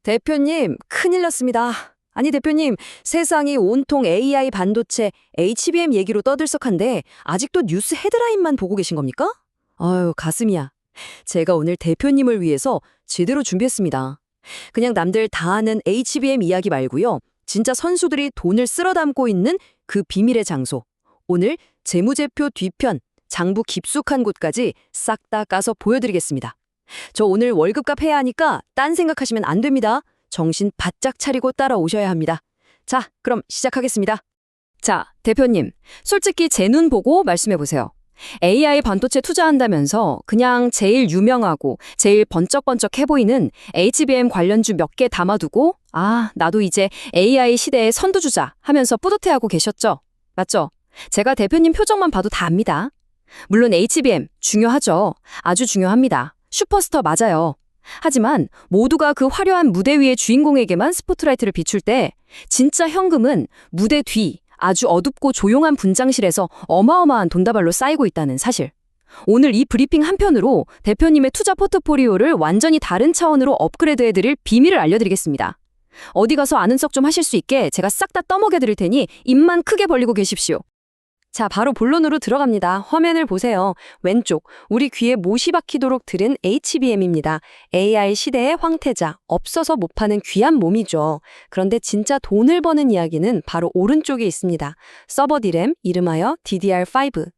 대표님, 큰일 났습니다. 아니, 대표님, 세상이 온통 AI 반도체, HBM 얘기로 떠들썩한데 아직도 뉴스 헤드라인만 보고 계신 겁니까? 아유, 가슴이야. 제가 오늘 대표님을 위해서 제대로 준비했습니다. 그냥 남들 다 아는 HBM 이야기 말고요. 진짜 선수들이 돈을 쓸어 담고 있는 그 비밀의 장소. 오늘 재무제표 뒤편, 장부 깊숙한 곳까지 싹 다 까서 보여드리겠습니다. 저 오늘 월급값 해야 하니까 딴 생각하시면 안 됩니다. 정신 바짝 차리고 따라오셔야 합니다. 자, 그럼 시작하겠습니다. 자, 대표님, 솔직히 제 눈 보고 말씀해보세요. AI 반도체 투자한다면서 그냥 제일 유명하고 제일 번쩍번쩍해 보이는 HBM 관련주 몇 개 담아두고 나도 이제 AI 시대의 선두주자 하면서 뿌듯해하고 계셨죠? 맞죠? 제가 대표님 표정만 봐도 다 압니다. 물론 HBM 중요하죠. 아주 중요합니다. 슈퍼스타 맞아요. 하지만 모두가 그 화려한 무대 위의 주인공에게만 스포트라이트를 비출 때 진짜 현금은 무대 뒤 아주 어둡고 조용한 분장실에서 어마어마한 돈다발로 쌓이고 있다는 사실. 오늘 이 브리핑 한편으로 대표님의 투자 포트포리오를 완전히 다른 차원으로 업그레이드해드릴 비밀을 알려드리겠습니다. 어디 가서 아는 척 좀 하실 수 있게 제가 싹 다 떠먹여드릴 테니 입만 크게 벌리고 계십시오. 자, 바로 본론으로 들어갑니다. 화면을 보세요. 왼쪽, 우리 귀에 못이 박히도록 들은 HBM입니다. AI 시대의 황태자, 없어서 못 파는 귀한 몸이죠. 그런데 진짜 돈을 버는 이야기는 바로 오른쪽에 있습니다. 서버 디램, 이름하여 DDR5.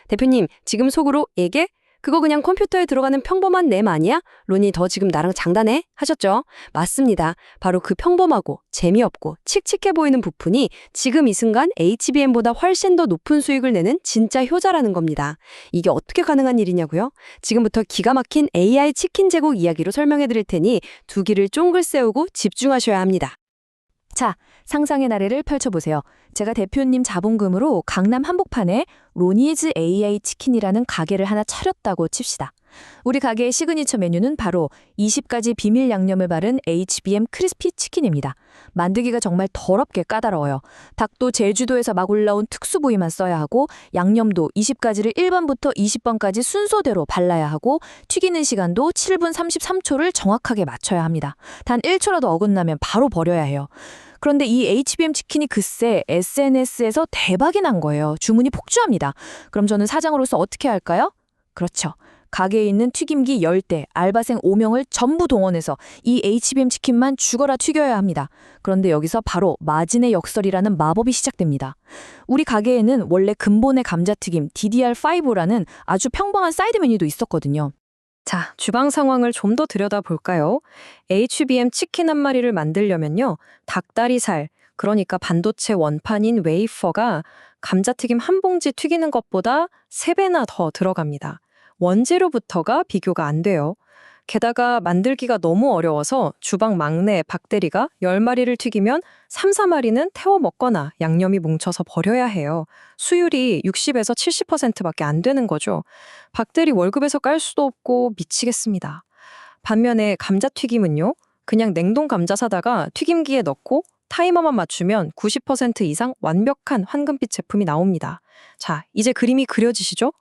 대표님, 지금 속으로 얘게? 그거 그냥 컴퓨터에 들어가는 평범한 램 아니야? 론이 더 지금 나랑 장단해? 하셨죠? 맞습니다. 바로 그 평범하고 재미없고 칙칙해 보이는 부품이 지금 이 순간 HBM보다 훨씬 더 높은 수익을 내는 진짜 효자라는 겁니다. 이게 어떻게 가능한 일이냐고요? 지금부터 기가 막힌 AI 치킨 제국 이야기로 설명해 드릴 테니 두 귀를 쫑글 세우고 집중하셔야 합니다. 자, 상상의 나래를 펼쳐보세요. 제가 대표님 자본금으로 강남 한복판에 로니즈 AI 치킨이라는 가게를 하나 차렸다고 칩시다. 우리 가게의 시그니처 메뉴는 바로 20가지 비밀 양념을 바른 HBM 크리스피 치킨입니다. 만들기가 정말 더럽게 까다로워요. 닭도 제주도에서 막 올라온 특수 부위만 써야 하고 양념도 20가지를 1번부터 20번까지 순서대로 발라야 하고 튀기는 시간도 7분 33초를 정확하게 맞춰야 합니다. 단 1초라도 어긋나면 바로 버려야 해요. 그런데 이 HBM 치킨이 글쎄 SNS에서 대박이 난 거예요. 주문이 폭주합니다. 그럼 저는 사장으로서 어떻게 할까요? 그렇죠. 가게에 있는 튀김기 10대, 알바생 5명을 전부 동원해서 이 HBM 치킨만 죽어라 튀겨야 합니다. 그런데 여기서 바로 마진의 역설이라는 마법이 시작됩니다. 우리 가게에는 원래 근본의 감자튀김 DDR5라는 아주 평범한 사이드 메뉴도 있었거든요. 자, 주방 상황을 좀 더 들여다볼까요? HBM 치킨 한 마리를 만들려면요. 닭다리살, 그러니까 반도체 원판인 웨이퍼가 감자튀김 한 봉지 튀기는 것보다 3배나 더 들어갑니다. 원재료부터가 비교가 안 돼요. 게다가 만들기가 너무 어려워서 주방 막내 박대리가 10마리를 튀기면 3, 4마리는 태워 먹거나 양념이 뭉쳐서 버려야 해요. 수율이 60에서 70%밖에 안 되는 거죠. 박대리 월급에서 깔 수도 없고 미치겠습니다. 반면에 감자튀김은요. 그냥 냉동 감자 사다가 튀김기에 넣고 타이머만 맞추면 90% 이상 완벽한 황금빛 제품이 나옵니다. 자, 이제 그림이 그려지시죠?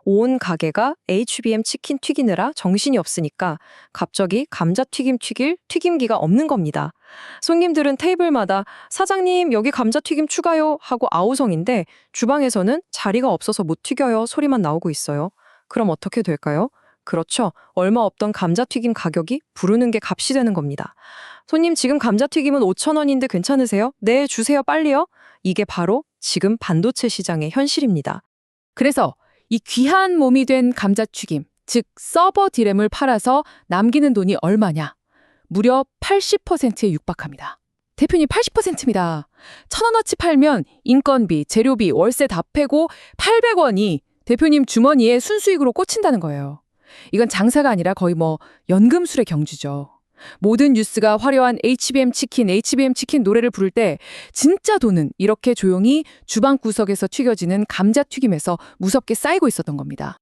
온 가게가 HBM 치킨 튀기느라 정신이 없으니까 갑자기 감자튀김 튀길 튀김기가 없는 겁니다. 손님들은 테이블마다 사장님 여기 감자튀김 추가요 하고 아우성인데 주방에서는 자리가 없어서 못 튀겨요 소리만 나오고 있어요. 그럼 어떻게 될까요? 그렇죠. 얼마 없던 감자튀김 가격이 부르는 게 값이 되는 겁니다. 손님 지금 감자튀김은 5,000원인데 괜찮으세요? 네, 주세요 빨리요. 이게 바로 지금 반도체 시장의 현실입니다. 그래서 이 귀한 몸이 된 감자튀김, 즉 서버 디램을 팔아서 남기는 돈이 얼마냐? 무려 80%에 육박합니다. 대표님 80%입니다. 1,000원어치 팔면 인건비, 재료비, 월세 다 빼고 800원이 대표님 주머니에 순수익으로 꽂힌다는 거예요. 이건 장사가 아니라 거의 연금술의 경주죠. 모든 뉴스가 화려한 HBM 치킨 노래를 부를 때 진짜 돈은 이렇게 조용히 주방 구석에서 튀겨지는 감자튀김에서 무섭게 쌓이고 있었던 겁니다.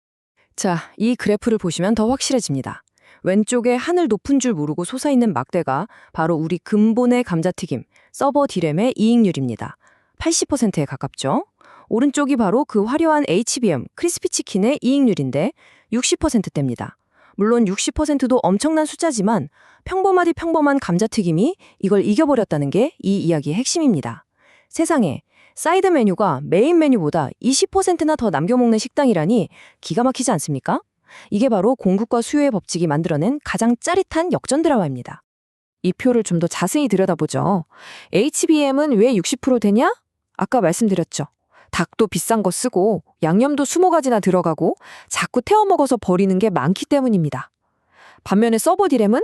자, 이 그래프를 보시면 더 확실해집니다. 왼쪽에 하늘 높은 줄 모르고 솟아있는 막대가 바로 우리 근본의 감자튀김, 서버 디램의 이익률입니다. 80%에 가깝죠? 오른쪽이 바로 그 화려한 HBM, 크리스피 치킨의 이익률인데 60%대입니다. 물론 60%도 엄청난 숫자지만 평범하디 평범한 감자튀김이 이걸 이겨버렸다는 게 이 이야기의 핵심입니다. 세상에 사이드 메뉴가 메인 메뉴보다 20%나 더 남겨먹는 식당이라니 기가 막히지 않습니까? 이게 바로 공급과 수요의 법칙이 만들어낸 가장 짜릿한 역전 드라마입니다. 이 표를 좀 더 자세히 들여다보죠. HBM은 왜 60% 되냐? 아까 말씀드렸죠. 닭도 비싼 거 쓰고 양념도 20가지나 들어가고 자꾸 태워 먹어서 버리는 게 많기 때문입니다. 반면에 서버 디램은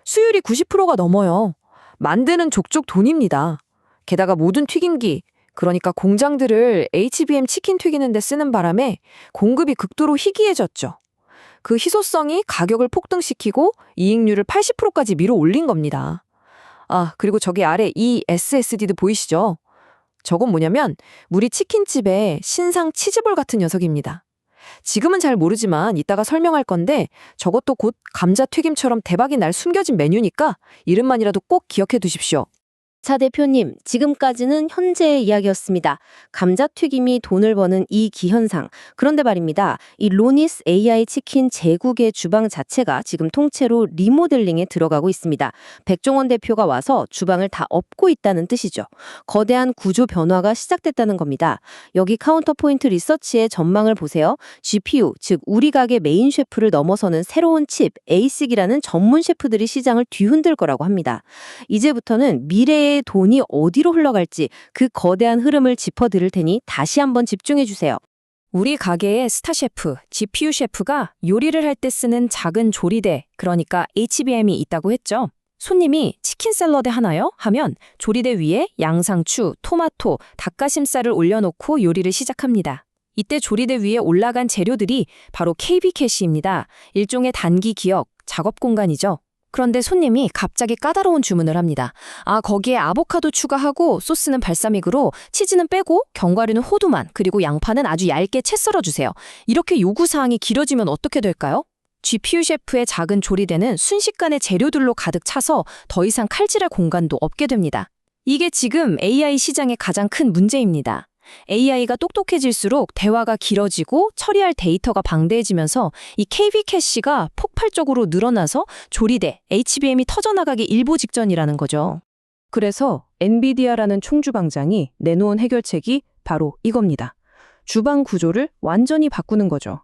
수율이 90%가 넘어요. 만드는 족족 돈입니다. 게다가 모든 튀김기, 그러니까 공장들을 HBM 치킨 튀기는 데 쓰는 바람에 공급이 극도로 희귀해졌죠. 그 희소성이 가격을 폭등시키고 이익률을 80%까지 밀어 올린 겁니다. 아, 그리고 저기 아래 이 SSD도 보이시죠? 저건 뭐냐면 우리 치킨집의 신상 치즈볼 같은 녀석입니다. 지금은 잘 모르지만 이따가 설명할 건데 저것도 곧 감자튀김처럼 대박이 날 숨겨진 메뉴니까 이름만이라도 꼭 기억해 두십시오. 차 대표님, 지금까지는 현재의 이야기였습니다. 감자튀김이 돈을 버는 이 기현상. 그런데 말입니다. 이 로니스 AI 치킨 제국의 주방 자체가 지금 통째로 리모델링에 들어가고 있습니다. 백종원 대표가 와서 주방을 다 엎고 있다는 뜻이죠. 거대한 구조 변화가 시작됐다는 겁니다. 여기 카운터포인트 리서치의 전망을 보세요. GPU, 즉 우리 가게 메인 셰프를 넘어서는 새로운 칩, ASIC이라는 전문 셰프들이 시장을 뒤흔들 거라고 합니다. 이제부터는 미래의 돈이 어디로 흘러갈지 그 거대한 흐름을 짚어드릴 테니 다시 한번 집중해 주세요. 우리 가게의 스타 셰프, GPU 셰프가 요리를 할 때 쓰는 작은 조리대, 그러니까 HBM이 있다고 했죠. 손님이 치킨 샐러드 하나요? 하면 조리대 위에 양상추, 토마토, 닭가슴살을 올려놓고 요리를 시작합니다. 이때 조리대 위에 올라간 재료들이 바로 KB 캐시입니다. 일종의 단기 기억, 작업 공간이죠. 그런데 손님이 갑자기 까다로운 주문을 합니다. 아, 거기에 아보카도 추가하고 소스는 발사믹으로 치즈는 빼고 견과류는 호두만 그리고 양파는 아주 얇게 채 썰어주세요. 이렇게 요구사항이 길어지면 어떻게 될까요? GPU 셰프의 작은 조리대는 순식간에 재료들로 가득 차서 더 이상 칼질할 공간도 없게 됩니다. 이게 지금 AI 시장의 가장 큰 문제입니다. AI가 똑똑해질수록 대화가 길어지고 처리할 데이터가 방대해지면서 이 KB 캐시가 폭발적으로 늘어나서 조리대, HBM이 터져나가기 일보 직전이라는 거죠. 그래서 엔비디아라는 총주방장이 내놓은 해결책이 바로 이겁니다. 주방 구조를 완전히 바꾸는 거죠.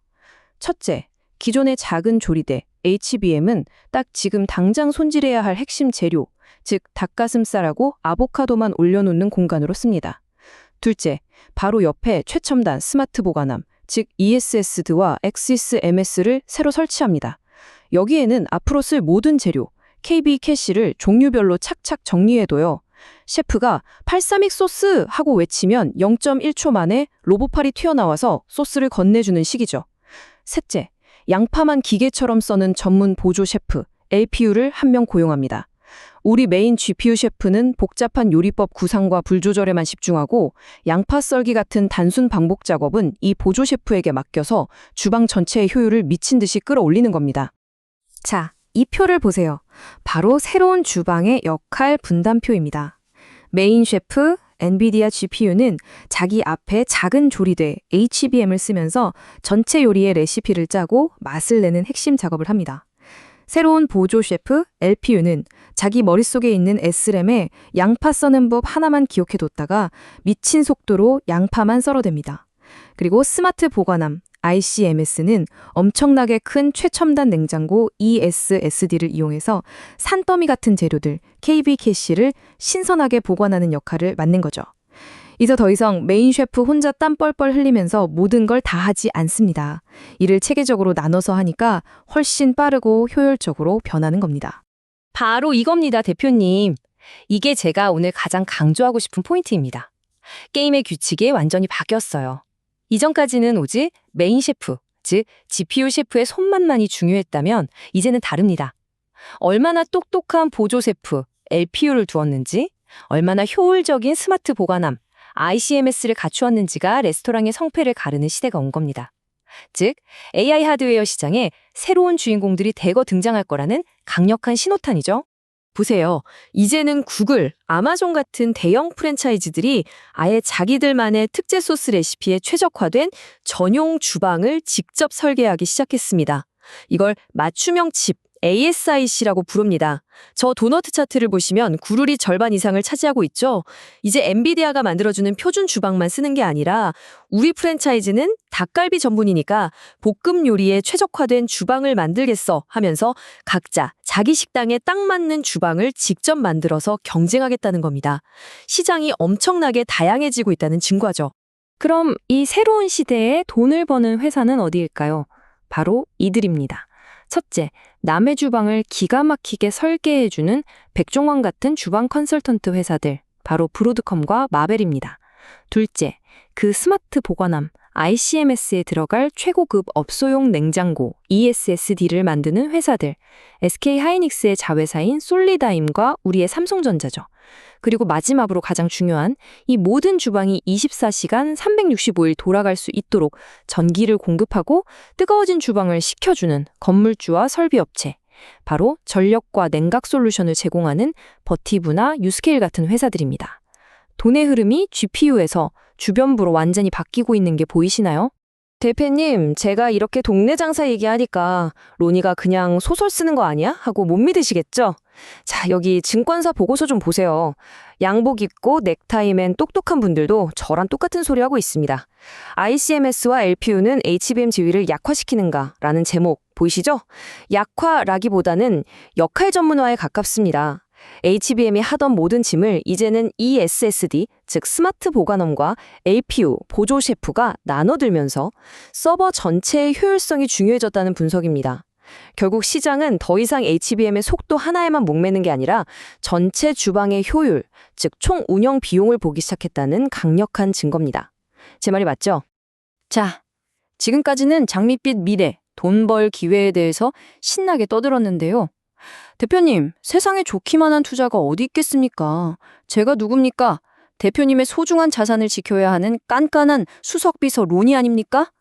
첫째, 기존의 작은 조리대, HBM은 딱 지금 당장 손질해야 할 핵심 재료, 즉 닭가슴살하고 아보카도만 올려놓는 공간으로 씁니다. 둘째, 바로 옆에 최첨단 스마트 보관함, 즉 ESS드와 XSMS를 새로 설치합니다. 여기에는 앞으로 쓸 모든 재료, KB 캐시를 종류별로 착착 정리해둬요. 셰프가 팔사믹 소스 하고 외치면 0.1초 만에 로봇팔이 튀어나와서 소스를 건네주는 식이죠. 셋째, 양파만 기계처럼 써는 전문 보조 셰프, LPU를 한 명 고용합니다. 우리 메인 GPU 셰프는 복잡한 요리법 구상과 불 조절에만 집중하고 양파 썰기 같은 단순 반복 작업은 이 보조 셰프에게 맡겨서 주방 전체의 효율을 미친 듯이 끌어올리는 겁니다. 자, 이 표를 보세요. 바로 새로운 주방의 역할 분담표입니다. 메인 셰프, 엔비디아 GPU는 자기 앞에 작은 조리대 HBM을 쓰면서 전체 요리의 레시피를 짜고 맛을 내는 핵심 작업을 합니다. 새로운 보조 셰프 LPU는 자기 머릿속에 있는 SRAM에 양파 써는 법 하나만 기억해뒀다가 미친 속도로 양파만 썰어댑니다. 그리고 스마트 보관함 ICMS는 엄청나게 큰 최첨단 냉장고 ESSD를 이용해서 산더미 같은 재료들 KB 캐시를 신선하게 보관하는 역할을 맡는 거죠. 이제 더 이상 메인 셰프 혼자 땀 뻘뻘 흘리면서 모든 걸 다 하지 않습니다. 일을 체계적으로 나눠서 하니까 훨씬 빠르고 효율적으로 변하는 겁니다. 바로 이겁니다, 대표님. 이게 제가 오늘 가장 강조하고 싶은 포인트입니다. 게임의 규칙이 완전히 바뀌었어요. 이전까지는 오직 메인 셰프, 즉 GPU 셰프의 손맛만이 중요했다면 이제는 다릅니다. 얼마나 똑똑한 보조 셰프, LPU를 두었는지, 얼마나 효율적인 스마트 보관함, ICMS를 갖추었는지가 레스토랑의 성패를 가르는 시대가 온 겁니다. 즉, AI 하드웨어 시장에 새로운 주인공들이 대거 등장할 거라는 강력한 신호탄이죠. 보세요. 이제는 구글, 아마존 같은 대형 프랜차이즈들이 아예 자기들만의 특제 소스 레시피에 최적화된 전용 주방을 직접 설계하기 시작했습니다. 이걸 맞춤형 칩, ASIC라고 부릅니다. 저 도너트 차트를 보시면 구룰이 절반 이상을 차지하고 있죠. 이제 엔비디아가 만들어주는 표준 주방만 쓰는 게 아니라 우리 프랜차이즈는 닭갈비 전문이니까 볶음 요리에 최적화된 주방을 만들겠어 하면서 각자 자기 식당에 딱 맞는 주방을 직접 만들어서 경쟁하겠다는 겁니다. 시장이 엄청나게 다양해지고 있다는 증거죠. 그럼 이 새로운 시대에 돈을 버는 회사는 어디일까요? 바로 이들입니다. 첫째, 남의 주방을 기가 막히게 설계해주는 백종원 같은 주방 컨설턴트 회사들, 바로 브로드컴과 마벨입니다. 둘째, 그 스마트 보관함, ICMS에 들어갈 최고급 업소용 냉장고, ESSD를 만드는 회사들, SK 하이닉스의 자회사인 솔리다임과 우리의 삼성전자죠. 그리고 마지막으로 가장 중요한 이 모든 주방이 24시간 365일 돌아갈 수 있도록 전기를 공급하고 뜨거워진 주방을 식혀주는 건물주와 설비업체, 바로 전력과 냉각 솔루션을 제공하는 버티브나 유스케일 같은 회사들입니다. 돈의 흐름이 GPU에서 주변부로 완전히 바뀌고 있는 게 보이시나요? 대표님, 제가 이렇게 동네 장사 얘기하니까 로니가 그냥 소설 쓰는 거 아니야? 하고 못 믿으시겠죠? 자, 여기 증권사 보고서 좀 보세요. 양복 입고 넥타이 맨 똑똑한 분들도 저랑 똑같은 소리 하고 있습니다. ICMS와 LPU는 HBM 지위를 약화시키는가? 라는 제목 보이시죠? 약화라기보다는 역할 전문화에 가깝습니다. HBM이 하던 모든 짐을 이제는 ESSD, 즉 스마트 보관함과 LPU, 보조 셰프가 나눠들면서 서버 전체의 효율성이 중요해졌다는 분석입니다. 결국 시장은 더 이상 HBM의 속도 하나에만 목매는 게 아니라 전체 주방의 효율, 즉 총 운영 비용을 보기 시작했다는 강력한 증거입니다. 제 말이 맞죠? 자, 지금까지는 장밋빛 미래, 돈 벌 기회에 대해서 신나게 떠들었는데요. 대표님, 세상에 좋기만 한 투자가 어디 있겠습니까? 제가 누굽니까? 대표님의 소중한 자산을 지켜야 하는 깐깐한 수석비서 로니 아닙니까?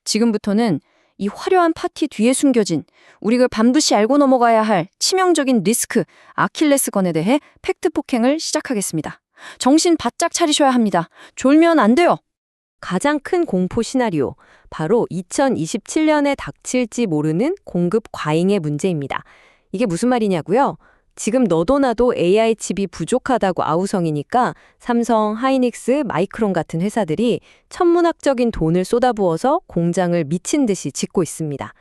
지금부터는 이 화려한 파티 뒤에 숨겨진 우리가 반드시 알고 넘어가야 할 치명적인 리스크, 아킬레스건에 대해 팩트 폭행을 시작하겠습니다. 정신 바짝 차리셔야 합니다. 졸면 안 돼요. 가장 큰 공포 시나리오, 바로 2027년에 닥칠지 모르는 공급 과잉의 문제입니다. 이게 무슨 말이냐고요? 지금 너도 나도 AI 칩이 부족하다고 아우성이니까 삼성, 하이닉스, 마이크론 같은 회사들이 천문학적인 돈을 쏟아부어서 공장을 미친 듯이 짓고 있습니다.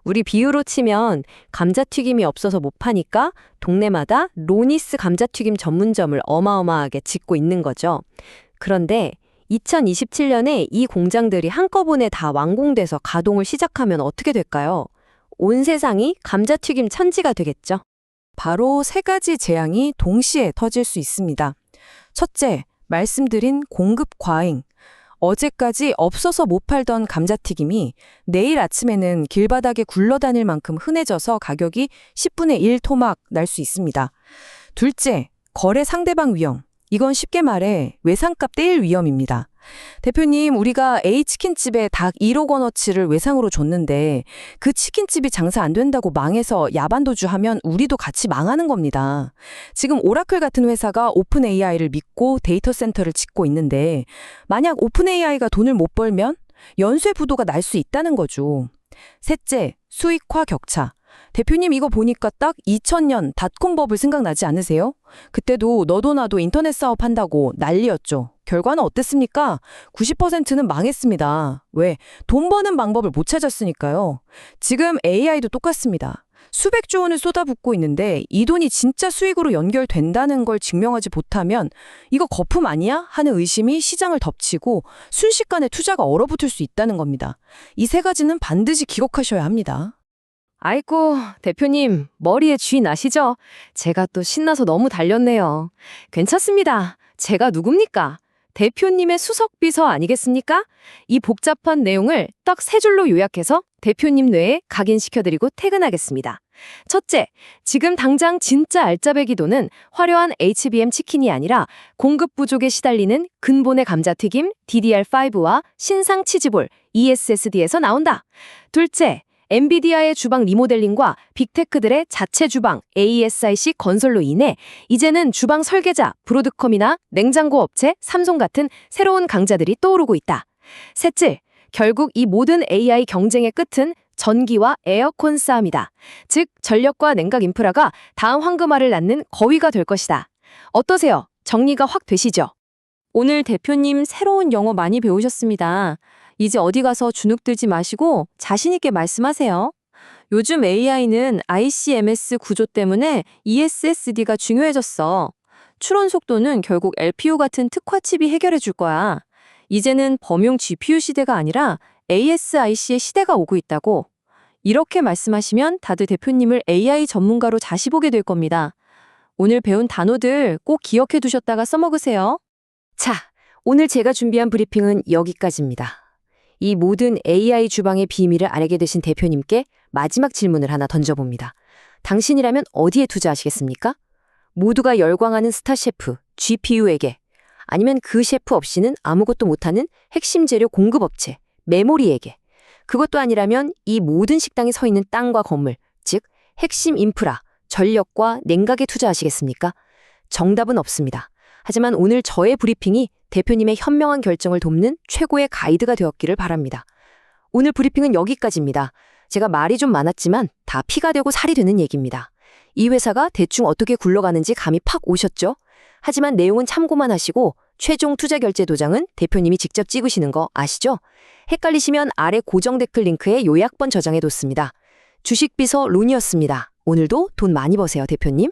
우리 비유로 치면 감자튀김이 없어서 못 파니까 동네마다 로니스 감자튀김 전문점을 어마어마하게 짓고 있는 거죠. 그런데 2027년에 이 공장들이 한꺼번에 다 완공돼서 가동을 시작하면 어떻게 될까요? 온 세상이 감자튀김 천지가 되겠죠. 바로 세 가지 재앙이 동시에 터질 수 있습니다. 첫째, 말씀드린 공급 과잉. 어제까지 없어서 못 팔던 감자튀김이 내일 아침에는 길바닥에 굴러다닐 만큼 흔해져서 가격이 10분의 1 토막 날 수 있습니다. 둘째, 거래 상대방 위험. 이건 쉽게 말해 외상값 떼일 위험입니다. 대표님, 우리가 A 치킨집에 닭 1억 원어치를 외상으로 줬는데 그 치킨집이 장사 안 된다고 망해서 야반도주 하면 우리도 같이 망하는 겁니다. 지금 오라클 같은 회사가 오픈 AI를 믿고 데이터 센터를 짓고 있는데 만약 오픈 AI가 돈을 못 벌면 연쇄 부도가 날 수 있다는 거죠. 셋째, 수익화 격차. 대표님, 이거 보니까 딱 2000년 닷컴 버블 생각나지 않으세요? 그때도 너도 나도 인터넷 사업 한다고 난리였죠. 결과는 어땠습니까? 90%는 망했습니다. 왜? 돈 버는 방법을 못 찾았으니까요. 지금 AI도 똑같습니다. 수백조 원을 쏟아붓고 있는데 이 돈이 진짜 수익으로 연결된다는 걸 증명하지 못하면 이거 거품 아니야? 하는 의심이 시장을 덮치고 순식간에 투자가 얼어붙을 수 있다는 겁니다. 이 세 가지는 반드시 기억하셔야 합니다. 아이고, 대표님, 머리에 쥐 나시죠? 제가 또 신나서 너무 달렸네요. 괜찮습니다. 제가 누굽니까? 대표님의 수석비서 아니겠습니까? 이 복잡한 내용을 딱 세 줄로 요약해서 대표님 뇌에 각인시켜드리고 퇴근하겠습니다. 첫째, 지금 당장 진짜 알짜배기 돈은 화려한 HBM 치킨이 아니라 공급 부족에 시달리는 근본의 감자튀김, DDR5와 신상 치즈볼, ESSD에서 나온다. 둘째, 엔비디아의 주방 리모델링과 빅테크들의 자체 주방, ASIC 건설로 인해 이제는 주방 설계자, 브로드컴이나 냉장고 업체, 삼성 같은 새로운 강자들이 떠오르고 있다. 셋째, 결국 이 모든 AI 경쟁의 끝은 전기와 에어컨 싸움이다. 즉, 전력과 냉각 인프라가 다음 황금알을 낳는 거위가 될 것이다. 어떠세요? 정리가 확 되시죠? 오늘 대표님 새로운 영어 많이 배우셨습니다. 이제 어디 가서 주눅 들지 마시고 자신 있게 말씀하세요. 요즘 AI는 ICMS 구조 때문에 ESSD가 중요해졌어. 추론 속도는 결국 LPU 같은 특화 칩이 해결해 줄 거야. 이제는 범용 GPU 시대가 아니라 ASIC의 시대가 오고 있다고. 이렇게 말씀하시면 다들 대표님을 AI 전문가로 다시 보게 될 겁니다. 오늘 배운 단어들 꼭 기억해 두셨다가 써먹으세요. 자, 오늘 제가 준비한 브리핑은 여기까지입니다. 이 모든 AI 주방의 비밀을 알게 되신 대표님께 마지막 질문을 하나 던져봅니다. 당신이라면 어디에 투자하시겠습니까? 모두가 열광하는 스타 셰프, GPU에게, 아니면 그 셰프 없이는 아무것도 못하는 핵심 재료 공급업체, 메모리에게, 그것도 아니라면 이 모든 식당에 서 있는 땅과 건물, 즉 핵심 인프라, 전력과 냉각에 투자하시겠습니까? 정답은 없습니다. 하지만 오늘 저의 브리핑이 대표님의 현명한 결정을 돕는 최고의 가이드가 되었기를 바랍니다. 오늘 브리핑은 여기까지입니다. 제가 말이 좀 많았지만 다 피가 되고 살이 되는 얘기입니다. 이 회사가 대충 어떻게 굴러가는지 감이 팍 오셨죠? 하지만 내용은 참고만 하시고 최종 투자 결제 도장은 대표님이 직접 찍으시는 거 아시죠? 헷갈리시면 아래 고정 댓글 링크에 요약본 저장해 뒀습니다. 주식비서 론이었습니다. 오늘도 돈 많이 버세요, 대표님.